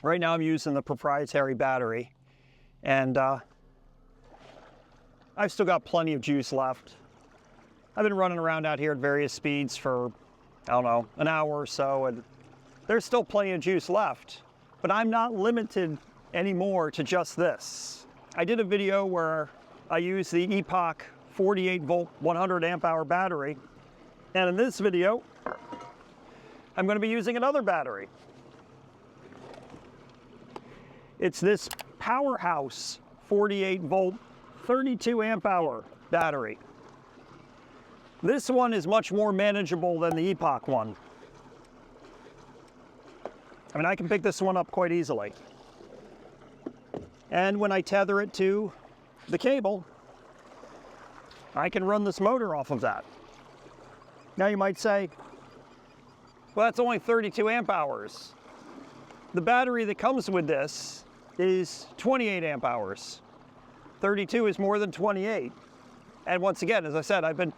Right now I'm using the proprietary battery, and I've still got plenty of juice left. I've been running around out here at various speeds for, I don't know, an hour or so, and there's still plenty of juice left, but I'm not limited anymore to just this. I did a video where I used the Epoch 48 volt 100 amp hour battery, and in this video I'm going to be using another battery. It's this Power House 48 volt 32 amp hour battery. This one is much more manageable than the Epoch one. I mean, I can pick this one up quite easily. And when I tether it to the cable, I can run this motor off of that. Now you might say, well, that's only 32 amp hours. The battery that comes with this is 28 amp hours. 32 is more than 28. And once again, as I said, I've been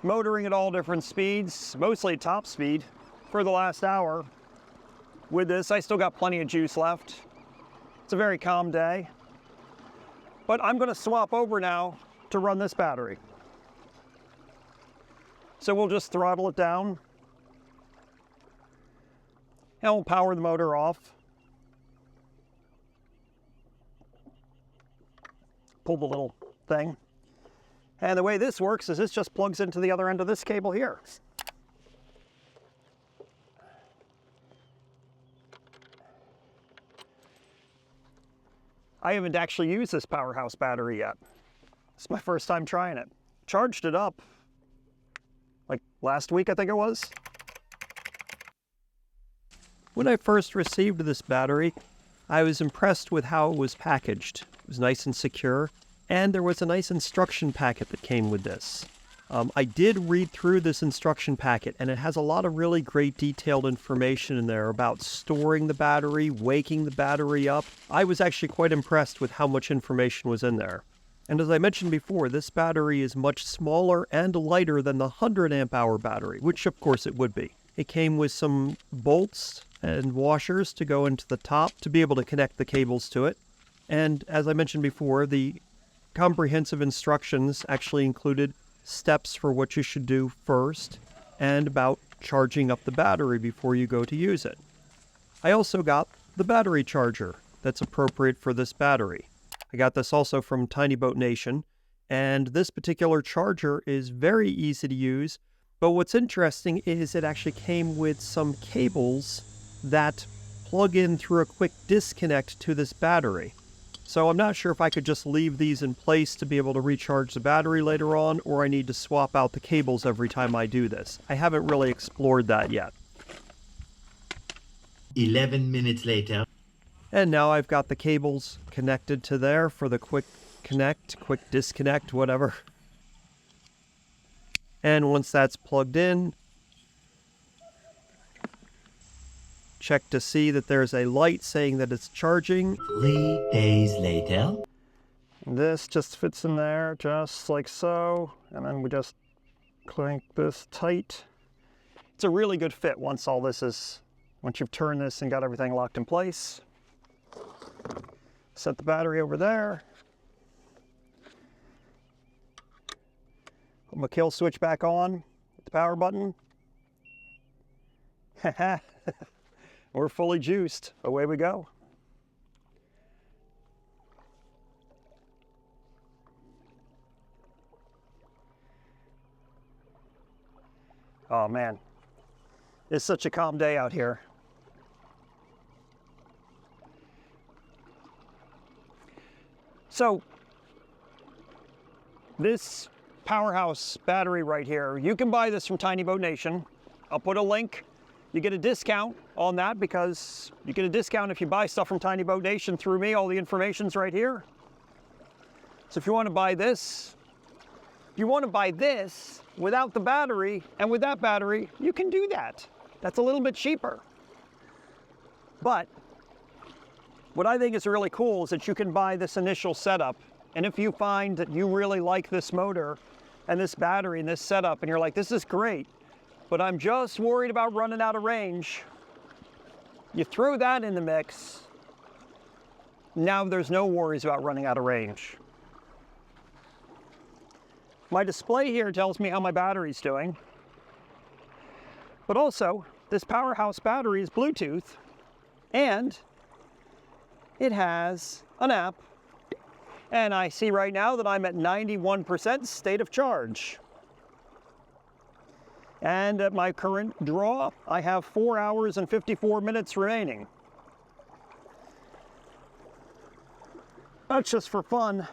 motoring at all different speeds, mostly top speed, for the last hour. With this, I still got plenty of juice left. It's a very calm day. But I'm going to swap over now to run this battery. So we'll just throttle it down, and we'll power the motor off. Pull the little thing. And the way this works is this just plugs into the other end of this cable here. I haven't actually used this Power House battery yet. It's my first time trying it. Charged it up like last week, I think it was. When I first received this battery, I was impressed with how it was packaged. It was nice and secure, and there was a nice instruction packet that came with this. I did read through this instruction packet, and it has a lot of really great detailed information in there about storing the battery, waking the battery up. I was actually quite impressed with how much information was in there. And as I mentioned before, this battery is much smaller and lighter than the 100 amp hour battery, which of course it would be. It came with some bolts and washers to go into the top to be able to connect the cables to it. And as I mentioned before, the comprehensive instructions actually included steps for what you should do first and about charging up the battery before you go to use it. I also got the battery charger that's appropriate for this battery. I got this also from Tiny Boat Nation, and this particular charger is very easy to use, but what's interesting is it actually came with some cables that plug in through a quick disconnect to this battery. So I'm not sure if I could just leave these in place to be able to recharge the battery later on, or I need to swap out the cables every time I do this. I haven't really explored that yet. 11 minutes later. And now I've got the cables connected to there for the quick connect, quick disconnect, whatever. And once that's plugged in, check to see that there's a light saying that it's charging. 3 days later. This just fits in there just like so, and then we just clank this tight. It's a really good fit once you've turned this and got everything locked in place. Set the battery over there. Put my kill switch back on, hit the power button. We're fully juiced. Away we go. Oh man, it's such a calm day out here. So this Power House battery right here, you can buy this from Tiny Boat Nation. I'll put a link. You get a discount on that because you get a discount if you buy stuff from Tiny Boat Nation through me. All the information's right here. So if you want to buy this, without the battery and with that battery, you can do that. That's a little bit cheaper. But what I think is really cool is that you can buy this initial setup, and if you find that you really like this motor and this battery and this setup, and you're like, this is great, but I'm just worried about running out of range, you throw that in the mix, Now there's no worries about running out of range. My display here tells me how my battery's doing. But also, this Power House battery is Bluetooth, and it has an app. And I see right now that I'm at 91% state of charge. And at my current draw, I have 4 hours and 54 minutes remaining. That's just for fun. Let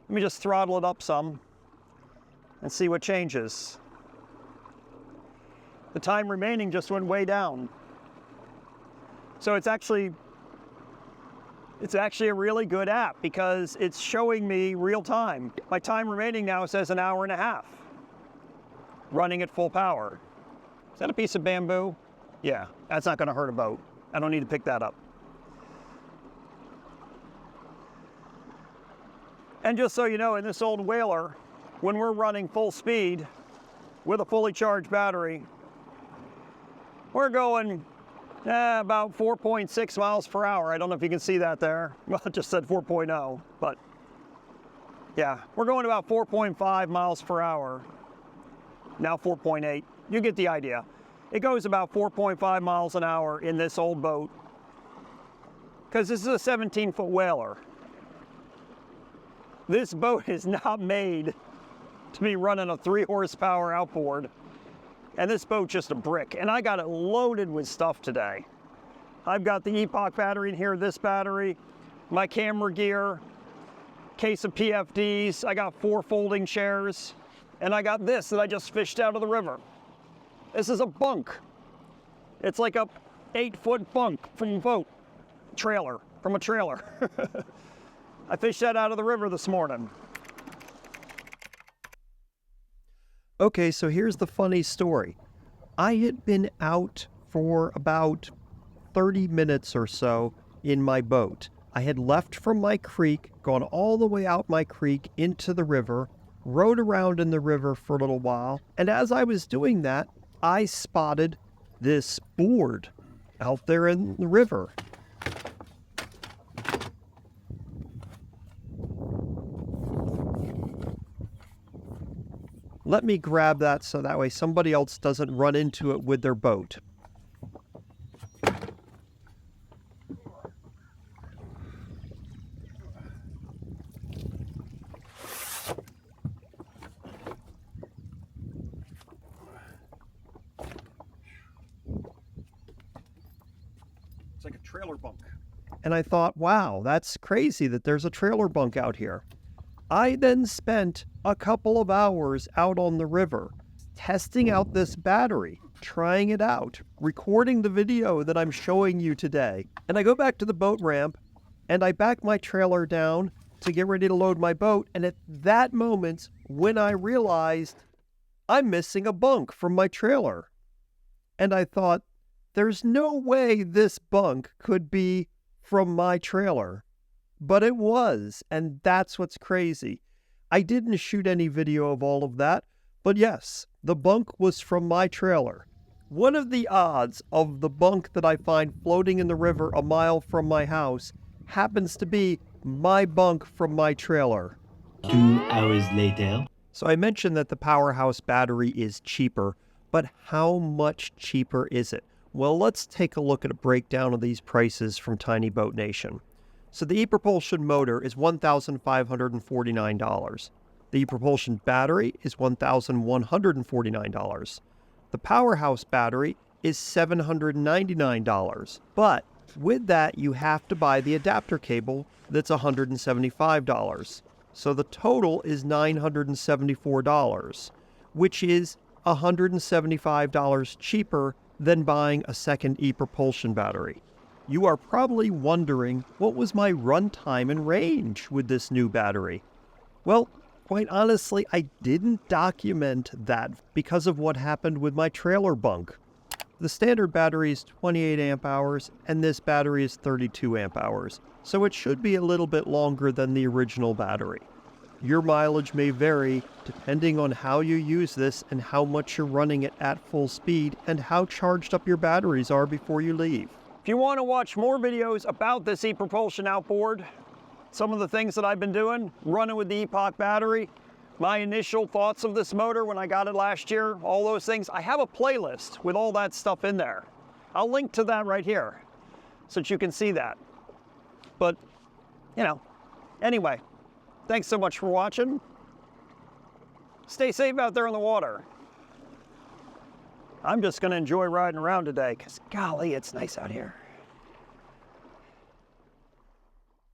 me just throttle it up some and see what changes. The time remaining just went way down. So it's actually a really good app because it's showing me real time. My time remaining now says an hour and a half, running at full power. Is that a piece of bamboo? Yeah, that's not gonna hurt a boat. I don't need to pick that up. And just so you know, in this old whaler, when we're running full speed with a fully charged battery, we're going about 4.6 miles per hour. I don't know if you can see that there. Well, it just said 4.0, but yeah, we're going about 4.5 miles per hour. Now 4.8, you get the idea. It goes about 4.5 miles an hour in this old boat because this is a 17-foot whaler. This boat is not made to be running a 3-horsepower outboard. And this boat's just a brick. And I got it loaded with stuff today. I've got the Epoch battery in here, this battery, my camera gear, case of PFDs. I got 4 folding chairs. And I got this that I just fished out of the river. This is a bunk. It's like a 8-foot bunk from a boat. Trailer, from a trailer. I fished that out of the river this morning. Okay, so here's the funny story. I had been out for about 30 minutes or so in my boat. I had left from my creek, gone all the way out my creek into the river, rode around in the river for a little while, and as I was doing that, I spotted this board out there in the river. Let me grab that so that way somebody else doesn't run into it with their boat. It's like a trailer bunk. And I thought, wow, that's crazy that there's a trailer bunk out here. I then spent a couple of hours out on the river testing out this battery, trying it out, recording the video that I'm showing you today. And I go back to the boat ramp and I back my trailer down to get ready to load my boat. And at that moment, when I realized I'm missing a bunk from my trailer. And I thought, there's no way this bunk could be from my trailer. But it was, and that's what's crazy. I didn't shoot any video of all of that, but yes, the bunk was from my trailer. What are the odds of the bunk that I find floating in the river a mile from my house happens to be my bunk from my trailer? 2 hours later. So I mentioned that the Power House battery is cheaper, but how much cheaper is it? Well, let's take a look at a breakdown of these prices from Tiny Boat Nation. So the ePropulsion motor is $1,549. The ePropulsion battery is $1,149. The Power House battery is $799. But with that, you have to buy the adapter cable that's $175. So the total is $974, which is $175 cheaper than buying a second ePropulsion battery. You are probably wondering, what was my runtime and range with this new battery? Well, quite honestly, I didn't document that because of what happened with my trailer bunk. The standard battery is 28 amp hours, and this battery is 32 amp hours, so it should be a little bit longer than the original battery. Your mileage may vary depending on how you use this and how much you're running it at full speed and how charged up your batteries are before you leave. If you want to watch more videos about this ePropulsion outboard, some of the things that I've been doing, running with the Epoch battery, my initial thoughts of this motor when I got it last year, all those things, I have a playlist with all that stuff in there. I'll link to that right here so that you can see that. But, you know, anyway, thanks so much for watching. Stay safe out there on the water. I'm just going to enjoy riding around today because, golly, it's nice out here.